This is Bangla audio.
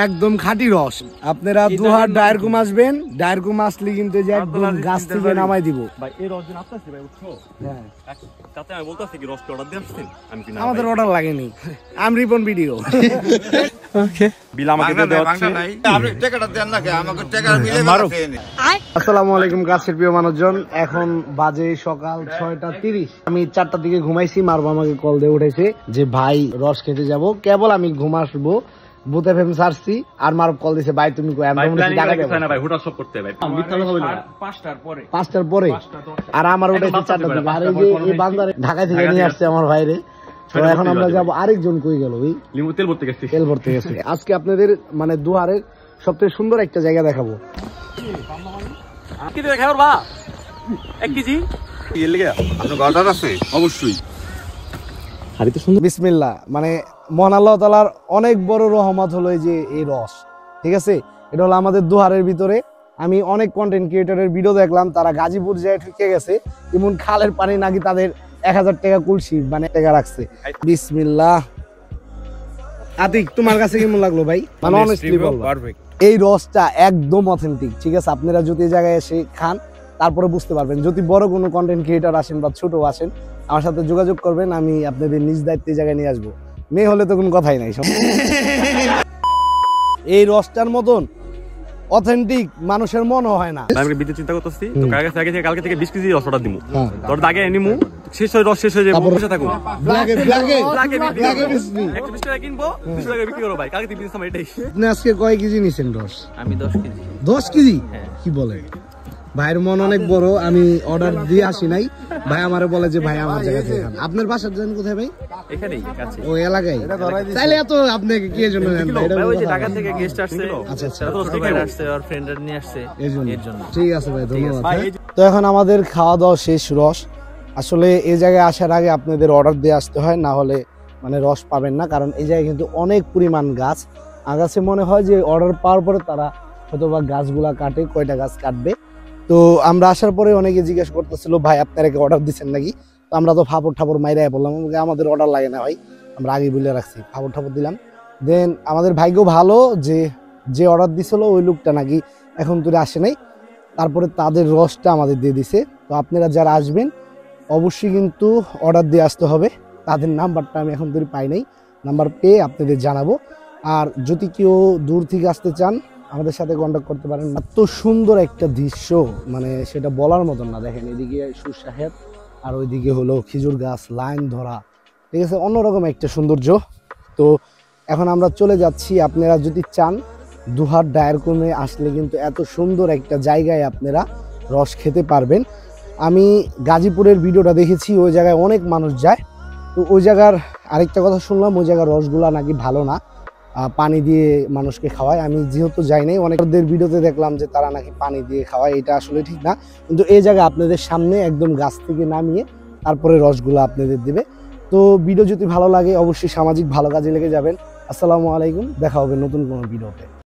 একদম খাঁটি রস। আপনারা দুহার ডায়েরকুম আসবেন, ডায়েরকুম আসলে কিন্তু একদম গাছ থেকে নামাই দিব। আমাদের অর্ডার লাগেনি, আমি রিপন ভিডিও। আসসালামু আলাইকুম গাছের প্রিয় মানুষজন, এখন বাজে সকাল 6:30। আমি 4টার দিকে ঘুমাইছি, মারবো আমাকে কল দিয়ে উঠেছে যে ভাই রস খেতে যাব। কেবল আমি ঘুম আসবো বুথ এফএম সারছি আর মারব কল দিছে, ভাই তুমি পাঁচটার পরে। আর আমার উঠেছে 4টার দিকে। আর এই যে এই বান্দারে ঢাকা থেকে নিয়ে আসছে আমার ভাইরে। তো এখন আমরা যাবো, আরেকজন কই গেল ভাই? তেল ভরতে গেছে। আজকে আপনাদের মানে দুয়ারের সবথেকে সুন্দর একটা জায়গা দেখাবো। বিসমিল্লাহ, মানে মহান আল্লাহ তাআলার অনেক বড় রহমত হলো যে এই রস, ঠিক আছে? এটা হলো আমাদের দুহারের ভিতরে। আমি অনেক কন্টেন্ট ক্রিয়েটরের ভিডিও দেখলাম, তারা গাজীপুর যায় ঠুকে গেছে, এমন খালের পানি নাকি তাদের 1000 টাকা কুলসি মানে টাকা রাখছে। বিসমিল্লাহ। আতিক, তোমার কাছে কেমন লাগলো ভাই? মানে অনেস্টলি বল, এই রসটা একদম অথেন্টিক, ঠিক আছে? আপনারা যদি এই জায়গায় এসে খান তারপরে বুঝতে পারবেন। যদি বড় কোনো কন্টেন্ট ক্রিয়েটর আসেন বা ছোট আসেন, আমার সাথে যোগাযোগ করবেন, আমি আপনাদের নিজ দায়িত্বে জায়গায় নিয়ে আসবো। মেয়ে হলে তো কোনো কথাই নাই। এই রসটার মতন অথেন্টিক মানুষের মনে হয় না। আমি বিদ্যুৎ চিন্তা করতেছি, তো কালকে থেকে 20 কেজি রস অর্ডার দিমু। তোর দাগে নিমু, শেষ হয় রস শেষ হয়ে যাবে, বসে থাকো। ব্ল্যাকে 20 টাকা কিনবো, 20 টাকা বিক্রি করব ভাই। কালকে থেকে বিজনেস আমার এটাই। আপনি আজকে কয় কেজি নিছেন রস? আমি 10 কেজি। 10 কেজি? কি বলে? ভাইয়ের মন অনেক বড়। আমি অর্ডার দিয়ে আসি নাই, ভাই আমারে বলে যে ভাই আমার জায়গা থেকে খান। আপনার বাসার জন্য কোথায় ভাই? এখানেই কাছে। ও এলাকায়? তাইলে এত আপনাকে কি জন্য নেন ভাই? এটা ওই যে ঢাকা থেকে গেস্ট আসছে। আচ্ছা আচ্ছা, তো স্টিকার আসছে আর ফ্রেন্ডরা নিয়ে আসছে এর জন্য। ঠিক আছে ভাই, ধন্যবাদ। তো এখন আমাদের খাওয়া দাওয়া শেষ। রস আসলে এই জায়গায় আসার আগে আপনাদের অর্ডার দিয়ে আসতে হয়, না হলে মানে রস পাবেন না। কারণ এই জায়গায় কিন্তু অনেক পরিমাণ গাছ। আগাছে মনে হয় যে অর্ডার পাওয়ার পরে তারা হয়তো বা গাছগুলা কাটে, কয়টা গাছ কাটবে। তো আমরা আসার পরে অনেকে জিজ্ঞেস করতেছিল ভাই আপনারা কি অর্ডার দিচ্ছেন নাকি? তো আমরা তো ফাপড় ঠাপড় মাইরাই বললাম আমাদের অর্ডার লাগে না ভাই, আমরা আগেই বলে রাখছি। ফাপড় ঠাপড় দিলাম। দেন আমাদের ভাগ্য ভালো যে অর্ডার দিছিল ওই লোকটা নাকি এখন তুলে আসে নাই, তারপরে তাদের রসটা আমাদের দিয়ে দিছে। তো আপনারা যারা আসবেন অবশ্যই কিন্তু অর্ডার দিয়ে আসতে হবে। তাদের নাম্বারটা আমি এখন তুলে পাই নাই, নাম্বার পেয়ে আপনাদের জানাবো। আর যদি কেউ দূর থেকে আসতে চান আমাদের সাথে কন্ট্যাক্ট করতে পারেন। এত সুন্দর একটা দৃশ্য, মানে সেটা বলার মতন না। দেখেন এদিকে সুশাহেদ আর ওইদিকে হলো খেজুর গাছ লাইন ধরা, ঠিক আছে? অন্যরকম একটা সৌন্দর্য। তো এখন আমরা চলে যাচ্ছি। আপনারা যদি চান দুহার ডায়েরকুমে আসলে কিন্তু এত সুন্দর একটা জায়গায় আপনারা রস খেতে পারবেন। আমি গাজীপুরের ভিডিওটা দেখেছি, ওই জায়গায় অনেক মানুষ যায়। তো ওই জায়গার আরেকটা কথা শুনলাম, ওই জায়গার রসগুলা নাকি ভালো না, পানি দিয়ে মানুষকে খাওয়ায়। আমি যেহেতু যাই নাই, অনেকদের ভিডিওতে দেখলাম যে তারা নাকি পানি দিয়ে খাওয়ায়, এটা আসলে ঠিক না। কিন্তু এই জায়গায় আপনাদের সামনে একদম গাছ থেকে নামিয়ে তারপরে রসগুলো আপনাদের দিবে। তো ভিডিও যদি ভালো লাগে অবশ্যই সামাজিক ভালো কাজে লেগে যাবেন। আসসালামু আলাইকুম, দেখা হবে নতুন কোনো ভিডিওতে।